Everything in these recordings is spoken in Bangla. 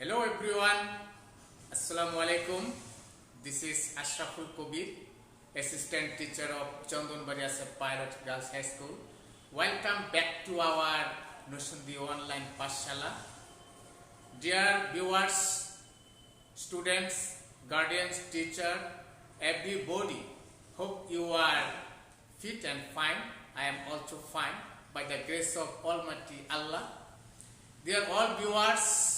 Hello everyone, Assalamu alaikum. This is Ashraful Kobir, Assistant Teacher of Chandonbari Asaf Pilot Girls High School. Welcome back to our Nosundi Online Pashala. Dear viewers, students, guardians, teacher, everybody, hope you are fit and fine. I am also fine by the grace of Almighty Allah. Dear all viewers,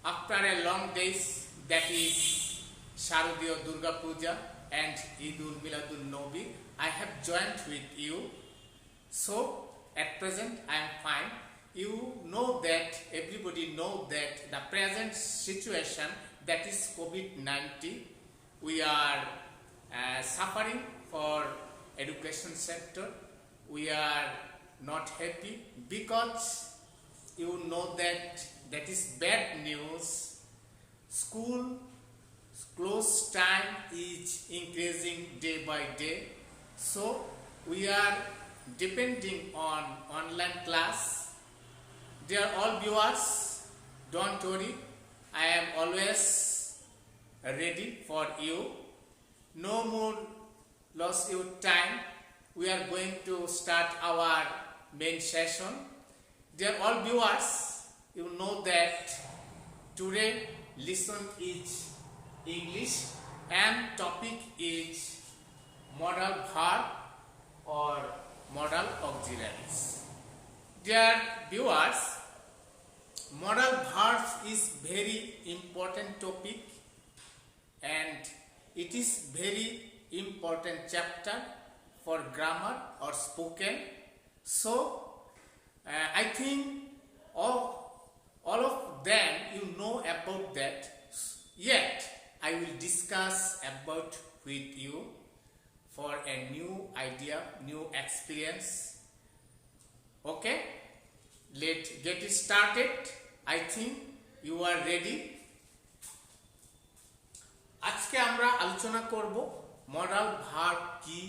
after a long days, that is Sharadiya Durga Puja and Eidul Miladun Nabi, I have joined with you. So at present I am fine. You know that, everybody know that the present situation, that is COVID-19, we are suffering for education sector. We are not happy because you know that is bad news. School close time is increasing day by day, so we are depending on online class. Dear all viewers, don't worry, I am always ready for you. No more loss your time. We are going to start our main session. Dear all viewers, you know that today lesson is English and topic is modal verb or modal auxiliaries. Dear viewers, modal verbs is very important topic and it is very important chapter for grammar or spoken. So I think all of them you know about that, yet I will discuss about with you for a new idea, new experience. Okay, let's get it started. I think you are ready. আজকে আমরা আলোচনা করব মডাল ভার্ব কি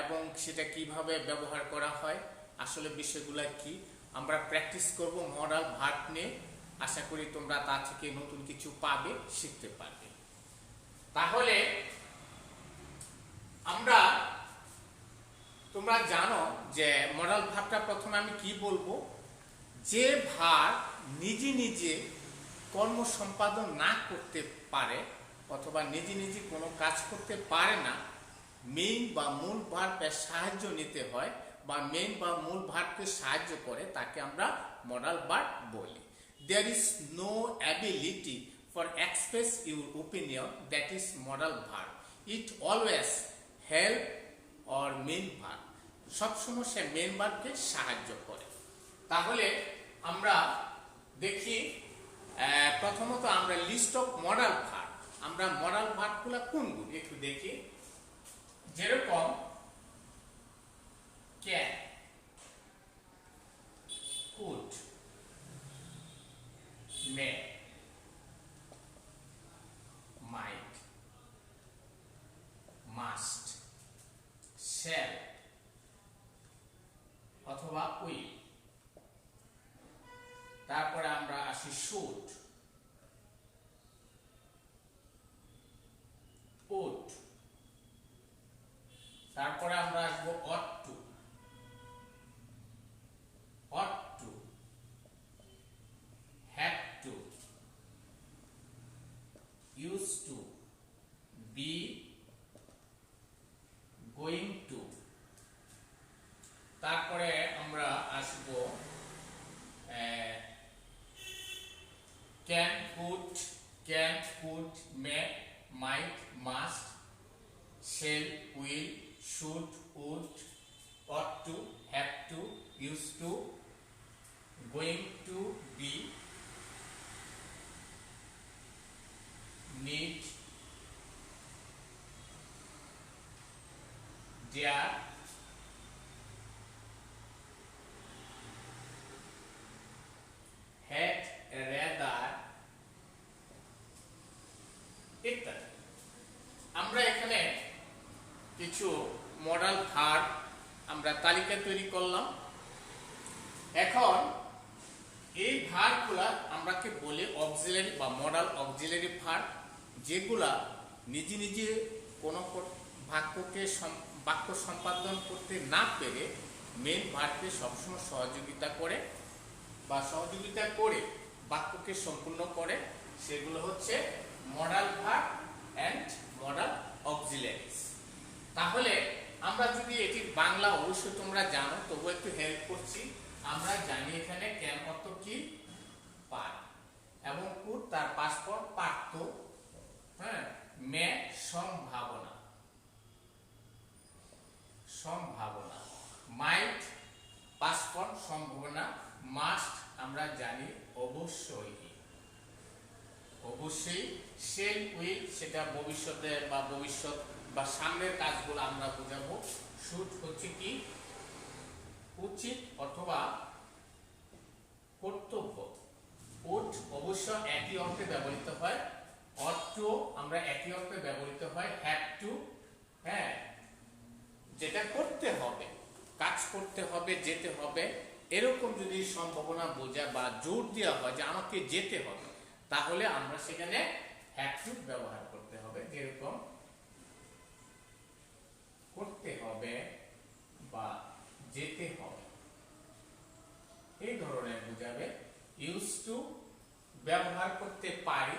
এবং সেটা কিভাবে ব্যবহার করা হয়, আসলে বিষয়গুলো কি আমরা প্র্যাকটিস করব মডাল ভার্ব নিয়ে। আশা করি তোমরা তা থেকে নতুন কিছু পাবে, শিখতে পারবে। তাহলে তোমরা জানো যে মডাল ভার্বটা প্রথমে আমি কি বলবো, যে ভার্ব নিজে নিজে কর্ম সম্পাদন না করতে পারে অথবা নিজে নিজে কোনো কাজ করতে পারে না, মেইন বা মূল ভার্বের সাহায্য নিতে হয় বা মেইন বা মূল ভার্বকে সাহায্য করে, তাকে আমরা মডাল ভার্ব বলি। There is no ability for express your opinion, that is modal verb. It always help or main verb. সবসময় সে মেইন ভার্বকে সাহায্য করে। তাহলে আমরা দেখি প্রথমত আমরা লিস্ট অফ মডাল ভার্ব, আমরা মডাল ভার্বগুলো কোনগুলো একটু দেখি। যেরকম can, could, may, might, must, shall অথবা will। তারপরে আমরা আসি should, ought, তারপরে আমরা আসবো ought to, had to, used to, be, going to। তারপরে আমরা আসবো can, could, may, might, must, shall, will, should, would, ought to, have to, used to, going to, be, need, dare, had, rather ইত্যাদি। আমরা এখানে কিছু মডাল ভার্ব আমরা তালিকা তৈরি করলাম। এখন এই ভার্বগুলো আমরাকে বলি অবজেক্ট অক্সিলারি বা মডাল অক্সিলারি ভার্ব যেগুলা নিজে নিজে কোনো বাক্য সম্পাদন করতে না পেরে মেন ভার্বকে সবসময় সহযোগিতা করে বাক্যকে সম্পূর্ণ করে, সেগুলো হচ্ছে modal verb and modal auxiliaries. তাহলে আমরা যদি এটির বাংলা অবশ্যই তোমরা জানো, তবু একটু হেল্প করছি। আমরা জানি এখানে ক্যান অর্থ কি? পার, এবং কুড তার পাসপোর্ট পারত, হ্যাঁ, মে সম্ভাবনা, মাইট পাসপোর্ট সম্ভাবনা, মাস্ট আমরা জানি অবশ্যই, শেল উইল সেটা ভবিষ্যতে বা ভবিষ্যৎ বা সামনের কাজগুলো আমরা বোঝাবো। শুড হচ্ছে কি? উচিত অথবা কর্তব্য। উড অবশ্য একই অর্থে ব্যবহৃত হয়, অট টু আমরা একই অর্থে ব্যবহৃত হয়, হ্যাভ টু, হ্যাঁ, যেটা করতে হবে, কাজ করতে হবে, যেতে হবে, এরকম যদি সম্ভাবনা বোঝা বা জোর দেওয়া হয় যে আমাকে যেতে হবে, তাহলে আমরা সেখানে হ্যাভ টু ব্যবহার করতে হবে, যেরকম করতে হবে বা যেতে হবে, এই ধরনের বোঝাবে। ইউজ টু ব্যবহার করতে পারি,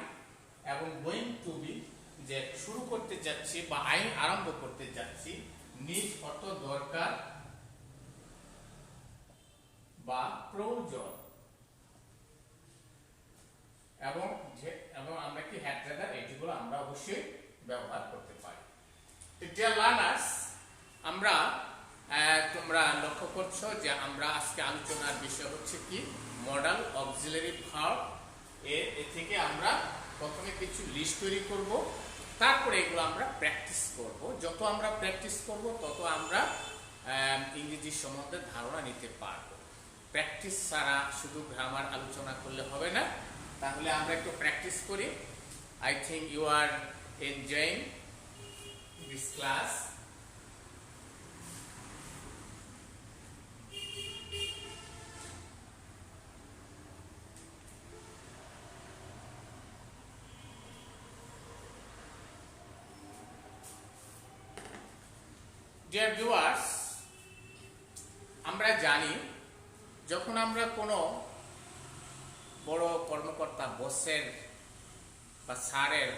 এবং গোয়িং টু বি যে শুরু করতে যাচ্ছি বা আরম্ভ করতে যাচ্ছি। নিড অর্থ দরকার বা প্রয়োজন, এবং আমরা কি হ্যাড রাদার, এটিগুলো আমরা অবশ্যই ব্যবহার করতে পারি। ডিয়ার লার্নার্স, আমরা তোমরা লক্ষ্য করছো যে আমরা আজকে আলোচনার বিষয় হচ্ছে কি? Modal auxiliary verb. এ থেকে আমরা প্রথমে কিছু লিস্ট তৈরি করব, তারপরে এগুলো আমরা প্র্যাকটিস করব। যত আমরা প্র্যাকটিস করব তত আমরা ইংরেজি সম্বন্ধে ধারণা নিতে পারব। প্র্যাকটিস ছাড়া শুধু গ্রামার আলোচনা করলে হবে না, তাহলে আমরা একটু প্র্যাকটিস করি। I think you are enjoying this class. Dear viewers, আমরা জানি যখন আমরা কোনো বড় কর্মকর্তা, বসের বা স্যারের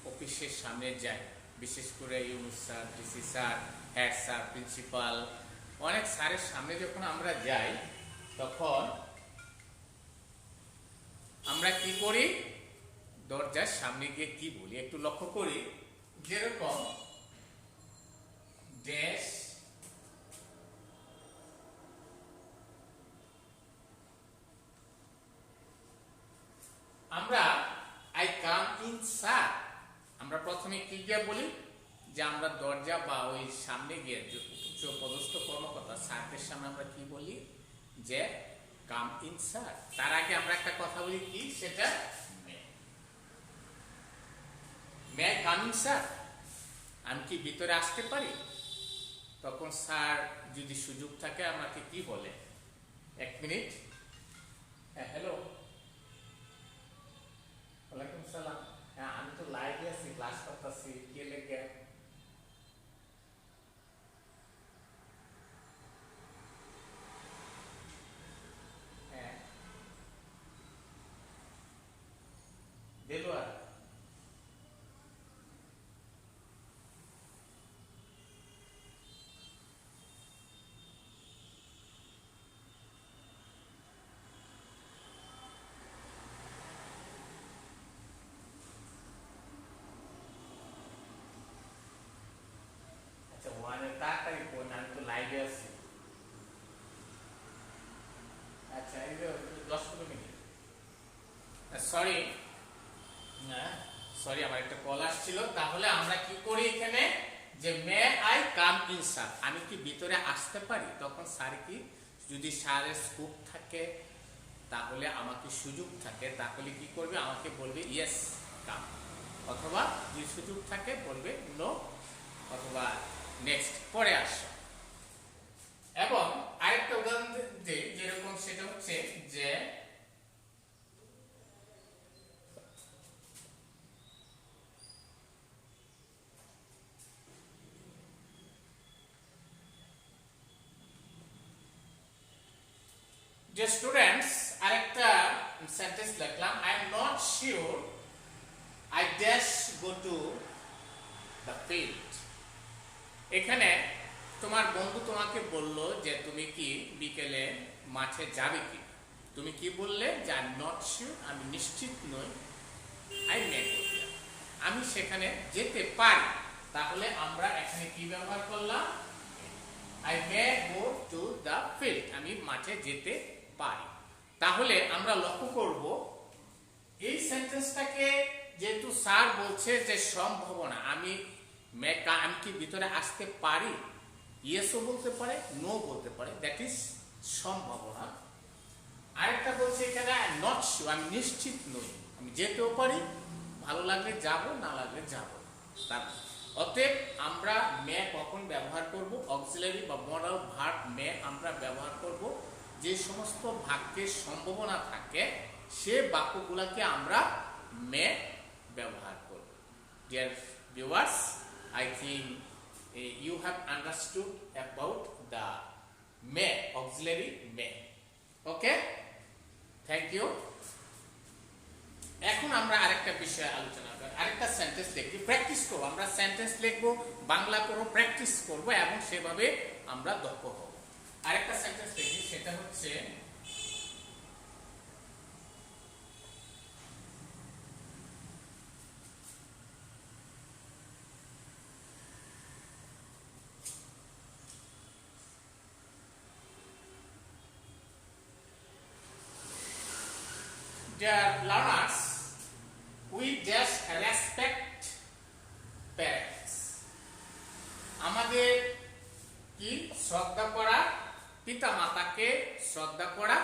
অফিসের সামনে যাই, বিশেষ করে Yunus sir, DC sir, head sir, principal, অনেক স্যারের সামনে যখন আমরা যাই, তখন আমরা কি করি? দরজার সামনে গিয়ে কি বলি একটু লক্ষ্য করি। যেরকম ড্যাশ, আমরা আই কাম ইন স্যার, আমরা প্রথমে কি গিয়ে বলি? যে আমরা দরজা বা ওই সামনে গিয়ে উচ্চ পদস্থ কর্মকর্তা স্যারদের সামনে আমরা কি বলি? যে কাম ইন স্যার। তার আগে আমরা একটা কথা বলি কি? সেটা মে কাম ইন স্যার, আমি কি ভিতরে আসতে পারি? তখন স্যার যদি সুযোগ থাকে আমাকে কি বলে? এক মিনিট, হ্যালো, ওয়ালাইকুম সালাম, হ্যাঁ আমি তো লাইভে আছি, ক্লাস করতেছি, কে লেগে? হ্যাঁ দেলোয়ার, তাড়াতাড়ি কোন, আমি তো লাইভে আছি। আচ্ছা, এই যে 10-15 মিনিট, সরি আমার একটা কল আসছিল। তাহলে আমরা কি করি এখানে? যে may I come in sir, আমি কি ভিতরে আসতে পারি? তখন স্যার কি, যদি স্যারের স্কোপ থাকে, তাহলে আমাকে সুযোগ থাকে, তাহলে কি করবে? আমাকে বলবে ইয়েস কাম, অথবা যদি সুযোগ থাকে বলবে নো, অথবা নেক্সট, পরে আসো। এবং আরেকটা উদাহরণ দিই, যেরকম সেটা হচ্ছে যে ডিয়ার স্টুডেন্টস, আরেকটা সেন্টেন্স লিখলাম, I am not sure I dash go to the field. এখানে তোমার বন্ধু তোমাকে বলল যে তুমি কি বিকেলে মাঠে যাবে কি। তুমি কি বললে যে আই এম নট শিওর, আমি নিশ্চিত নই, আই মে গো, আমি সেখানে যেতে পারি। তাহলে আমরা এখানে কি ব্যবহার করলাম, I may go to the field, আমি মাঠে যেতে পারি। তাহলে আমরা লক্ষ্য করব এই সেন্টেন্সটাকে, যেহেতু স্যার বলছে যে সম্ভাবনা, আমি কি ভিতরে আসতে পারি, ইয়েসও বলতে পারে, নো বলতে পারে, দ্যাট ইজ সম্ভাবনা। আরেকটা বলছে এখানে আই নট শিওর, আমি নিশ্চিত নই, আমি যেতেও পারি, ভালো লাগলে যাব, না লাগলে যাব। অতএব আমরা মে কখন ব্যবহার করব, অক্সিলারি বা মডাল ভার্ব মে আমরা ব্যবহার করব যে সমস্ত বাক্যের সম্ভাবনা থাকে, সে বাক্যগুলোকে আমরা মে ব্যবহার করব। Dear viewers, I think you have understood about the may, auxiliary may. Okay? Thank you. এখন আমরা আরেকটা বিষয়ে আলোচনা করব, আরেকটা সেন্টেন্স লিখি, প্র্যাকটিস করব। আমরা সেন্টেন্স লিখব, বাংলা করব, প্র্যাকটিস করব এবং সেভাবে আমরা দক্ষ হব। আরেকটা সেন্টেন্স লিখি, সেটা হচ্ছে Dear learners, we just respect parents. আমাদের কি শ্রদ্ধা করা, পিতা মাতাকে শ্রদ্ধা করা,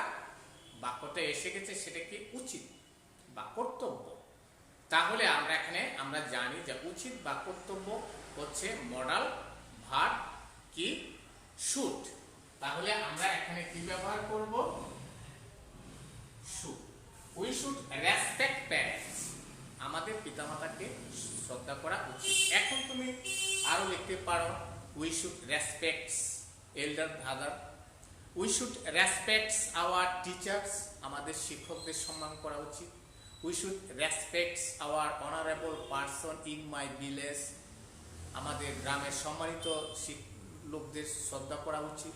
বাক্যটা এসে গেছে, সেটা কি উচিত বা কর্তব্য। তাহলে আমরা এখানে আমরা জানি যে উচিত বা কর্তব্য হচ্ছে মডাল ভার্ব কি শুড। তাহলে আমরা এখানে কি ব্যবহার করব, should. We should respect parents. আমাদের পিতামাতাকে শ্রদ্ধা করা উচিত। এখন তুমি আরো লিখতে পারো, we should respect elder brother. We should respect our teachers. আমাদের শিক্ষকদের সম্মান করা উচিত। We should respect our honorable person in my village. আমাদের গ্রামের সম্মানিত লোকদের শ্রদ্ধা করা উচিত।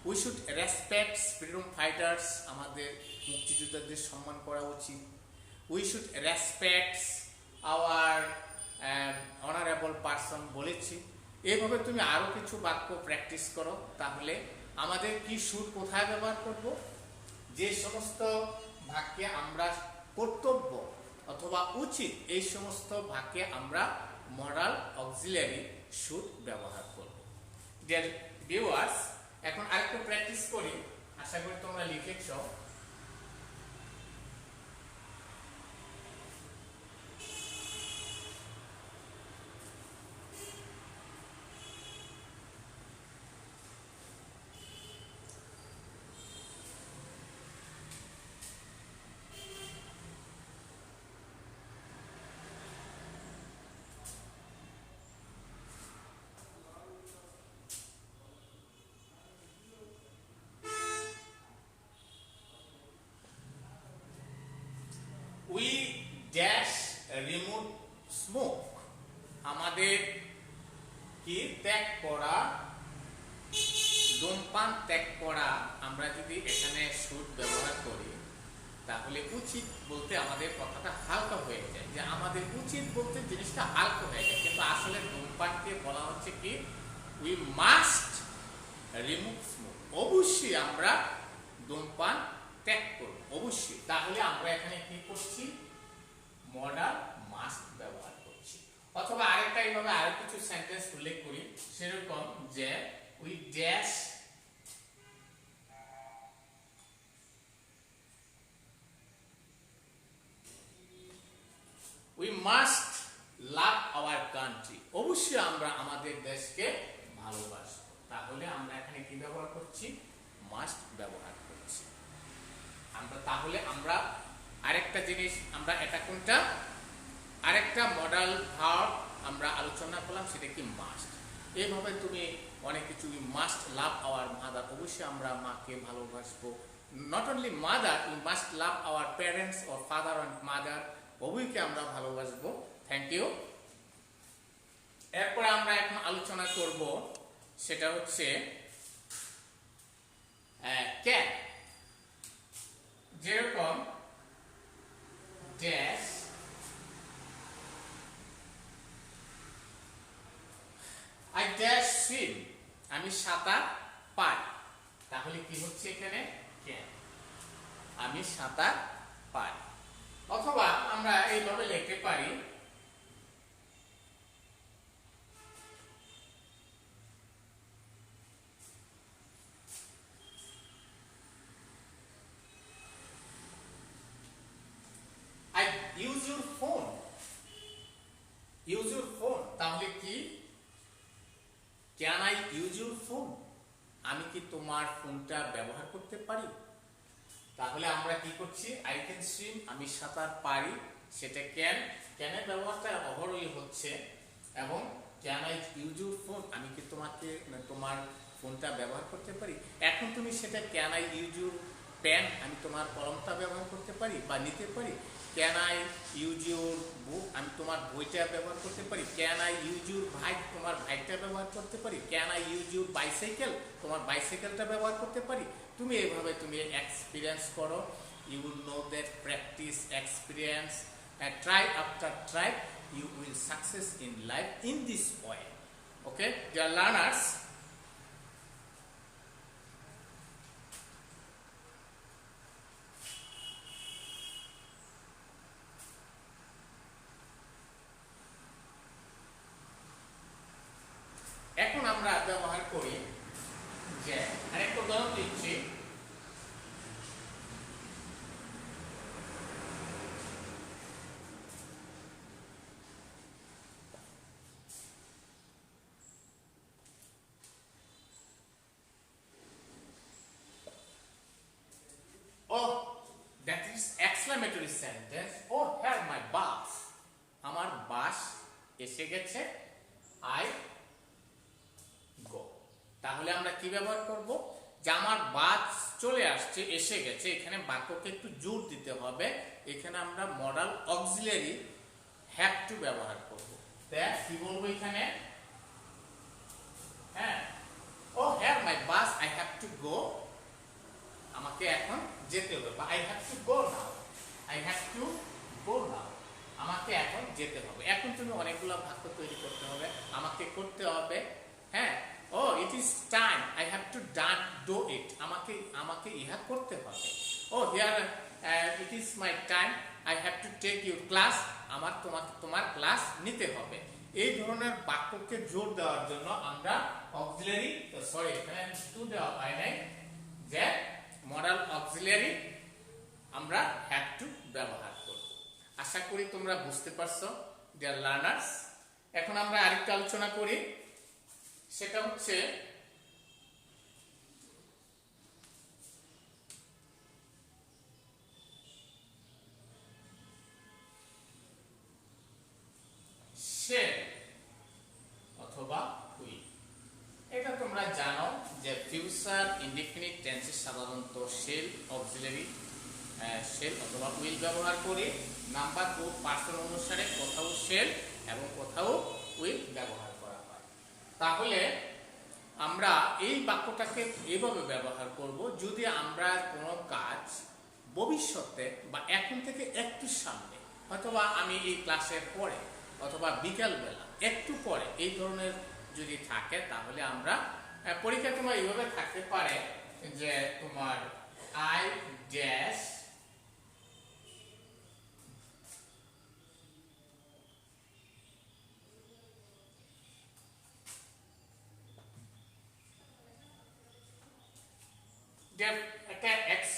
We should respect freedom fighters. আমাদের মুক্তিযোদ্ধাদের সম্মান করা উচিত। We should respect our honorable person বলেছি। এইভাবে তুমি আরো কিছু বাক্য প্র্যাকটিস করো। তাহলে আমাদের কি শুড কোথায় ব্যবহার করব, যে সমস্ত বাক্যে আমরা কর্তব্য অথবা উচিত, এই সমস্ত বাক্যে আমরা মডাল অক্সিলারি শুড ব্যবহার করব। ডিয়ার ভিউয়ার্স, এখন আরেকটু প্র্যাকটিস করি, আশা করি তোমরা লিখেছ। We dash remove smoke. আমাদের কি ত্যাগ করা, ধূমপান ত্যাগ করা। আমরা যদি এখানে শুড ব্যবহার করি, তাহলে উচিত বলতে আমাদের কথাটা হালকা হয়ে যায়, যে আমাদের উচিত বলতে জিনিসটা হালকা হয়ে যায়, কিন্তু আসলে ধূমপানকে বলা হচ্ছে কি উই মাস্ট রিমুভ স্মোক। অবশ্যই আমরা ধূমপান ত্যাগ করব, অবশ্যই। তাহলে আমরা এখানে কি করছি, মডাল মাস্ট ব্যবহার করছি। অথবা আরেকটা এইভাবে আরো কিছু সেন্টেন্স উল্লেখ করি, সেরকম যে we dash we must love our country. অবশ্যই আমরা আমাদের দেশকে ভালোবাসব। তাহলে আমরা এখানে কি ব্যবহার করছি, মাস্ট ব্যবহার করছি আমরা। তাহলে আমরা আরেকটা জিনিস, আমরা এটা কোনটা, আরেকটা মডাল ভার্ব আমরা আলোচনা করলাম, সেটা কি মাস্ট। এইভাবে তুমি অনেক কিছু, মাস্ট লাভ আওয়ার মাদার, অবশ্যই আমরা মাকে ভালোবাসবো, not only mother, we must love our parents or father and mother, উভয়কে আমরা ভালোবাসবো। Thank you. এরপরে আমরা এখন আলোচনা করব, সেটা হচ্ছে ক্যান। যেরকম ড্যাশ আই ড্যাশ সুইম, আমি সাঁতার পারি, তাহলে কি হচ্ছে এখানে ক্যান, আমি সাঁতার পারি। অথবা আমরা এইভাবে লিখতে পারি I use your phone, use your phone, তাহলে কি can I use your phone, আমি কি তোমার ফোনটা ব্যবহার করতে পারি। তাহলে আমরা কি করছি, I can swim, আমি সাঁতার পারি, সেটা ক্যান, ক্যানের ব্যবহারটা অহরই হচ্ছে। এবং can I use your phone, আমি কি তোমার ফোনটা ব্যবহার করতে পারি। এখন তুমি সেটা can I use your pen, আমি তোমার কলমটা ব্যবহার করতে পারি বা নিতে পারি। Can I use your book, আমি তোমার বইটা ব্যবহার করতে পারি। Can I use your bike, তোমার বাইকটা ব্যবহার করতে পারি। Can I use your bicycle, তোমার বাইসাইকেলটা ব্যবহার করতে পারি। তুমি এইভাবে তুমি এক্সপিরিয়েন্স করো, you will know that practice experience try after try, you will success in life in this way. Okay, dear learners, এখন আমরা ব্যবহার করি যে আরেকটা উদাহরণ দিচ্ছি। Oh, that is exclamatory sentence. Oh, here my bus, আমার বাস এসে গেছে, I go. তাহলে আমরা কি ব্যবহার করব, যে আমার বাস চলে আসছে, এসে গেছে, এখানে বাক্যকে একটু জোর দিতে হবে। এখানে আমরা মডাল অক্সিলারি হ্যাভ টু ব্যবহার করব। দেখ কি বলবো এখানে, হ্যাঁ, oh here my bus, I have to go, আমাকে এখন যেতে হবে, বা I have to go now, I have to go now, আমাকে এখন যেতে হবে। এখন তুমি অনেকগুলো বাক্য তৈরি করতে হবে, আমাকে করতে হবে, হ্যাঁ। Oh it is time, I have to do it, আমাকে ইহা করতে হবে। Oh here it is my time, I have to take your class, তোমার ক্লাস নিতে হবে। এই ধরনের বাক্যকে জোর দেওয়ার জন্য আমরা অক্সিলারি, সরি এখানে টু দেওয়া হয় নাই, যে মডাল অক্সিলারি আমরা হ্যাভ টু ব্যবহার করব। আশা করি তোমরা বুঝতে পারছো ডিয়ার লার্নার্স। এখন আমরা আরেকটা আলোচনা করি, সেটা হচ্ছে শেল অথবা উইল। এটা তোমরা জানো যে ফিউচার ইনডিফিনিট টেন্সে সাধারণত শেল, অক্সিলারি শেল অথবা উইল ব্যবহার করি। নাম্বার 2 পার্সন অনুসারে কোথাও শেল এবং কোথাও উইল ব্যবহার করা হয়। তাহলে আমরা এই বাক্যটাকে এভাবে ব্যবহার করব, যদি আমরা কোনো কাজ ভবিষ্যতে বা এখন থেকে একটু সামনে, অথবা আমি এই ক্লাসের পরে অথবা বিকালবেলা একটু পরে, এই ধরনের যদি থাকে, তাহলে আমরা পরীক্ষা তোমার এইভাবে থাকতে পারে যে তোমার I dash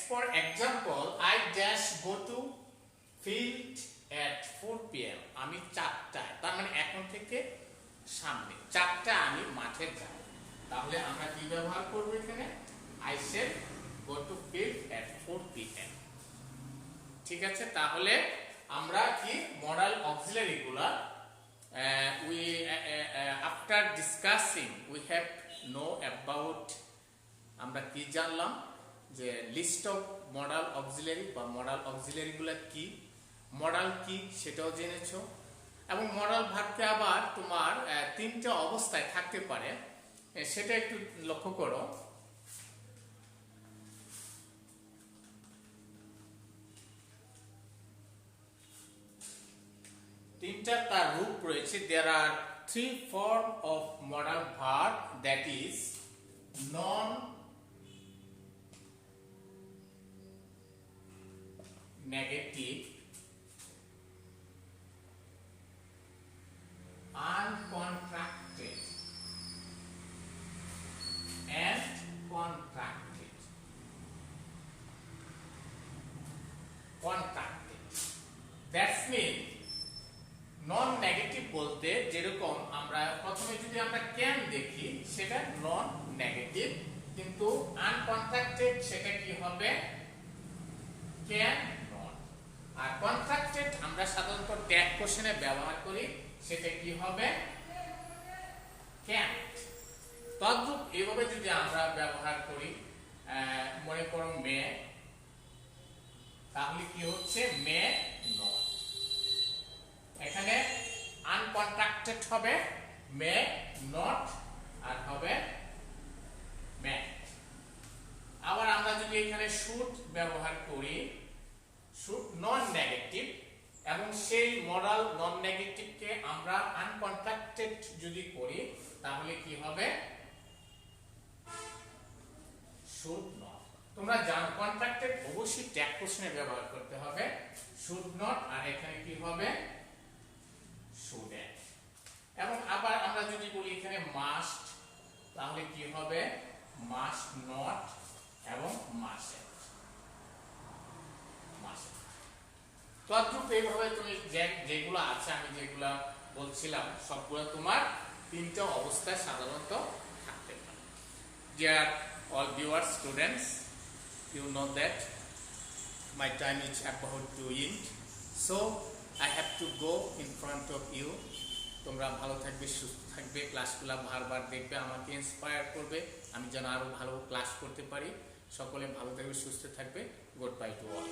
for example, I dash go to field at 4 p.m. আমি 4টায়, তার মানে এখন থেকে সামনে 4টায় আমি মাঠে যাই। তাহলে আমরা কি ব্যবহার করব এখানে, I shall go to field at 4 p.m. ঠিক আছে, তাহলে আমরা কি মডাল অক্সিলারি গুলা we after discussing we have know about, আমরা কি জানলাম যে লিস্ট অফ মডাল অক্সিলারি বা মডাল অক্সিলারিগুলো কি, মডাল কি সেটাও জেনেছো। এবং মডাল ভার্বকে আবার তোমার তিনটা অবস্থায় থাকতে পারে, সেটা একটু লক্ষ্য করো। তিনটা তার রূপ রয়েছে। There are three form of modal verb, that is non negative, uncontracted and contracted. Contracted. That's mean non negative বলতে যেরকম আমরা প্রথমে যদি আমরা ক্যান দেখি সেটা নন নেগেটিভ, কিন্তু আনকন্ট্রাক্টেড সেটা কি হবে? Can not. আর কন্ট্রাক্টেড আমরা সাধারণত ট্যাগ কোশ্চেনে ব্যবহার করি, সেটা কি হবে? ক্যান্ট। তদ্রূপ এভাবে যদি আমরা ব্যবহার করি, মনে করো মে, তাহলে কি হচ্ছে? May not. এখানে আনকন্ট্রাক্টেড হবে মে নট, আর হবে মে। আবার আমরা যদি এখানে শুড ব্যবহার করি, শুড নন নেগেটিভ, এবং সেই মডাল নন নেগেটিভকে আমরা আনকন্ট্রাক্টেড যদি করি তাহলে কি হবে? Should not. তোমরা জানো কন্ট্রাক্টেড অবশ্যই ট্যাগ কোশ্চেনে ব্যবহার করতে হবে, শুড নট, আর এখানে কি হবে? শুড। এবং আবার আমরা যদি বলি এখানে মাস্ট, তাহলে কি হবে? মাস্ট নট এবং মাস্ট। তদ্রূপ এইভাবে তুমি যেগুলো আছে, আমি যেগুলো বলছিলাম সবগুলো তোমার তিনটা অবস্থায় সাধারণত থাকতে পারে। Dear all viewers, students, you know that my time is about to end, so I have to go in front of you. তোমরা ভালো থাকবে, সুস্থ থাকবে, ক্লাসগুলো বারবার দেখবে, আমাকে ইন্সপায়ার করবে, আমি যেন আরো ভালো ক্লাস করতে পারি। সকলে ভালো থাকবে, সুস্থ থাকবে। Good bye to all.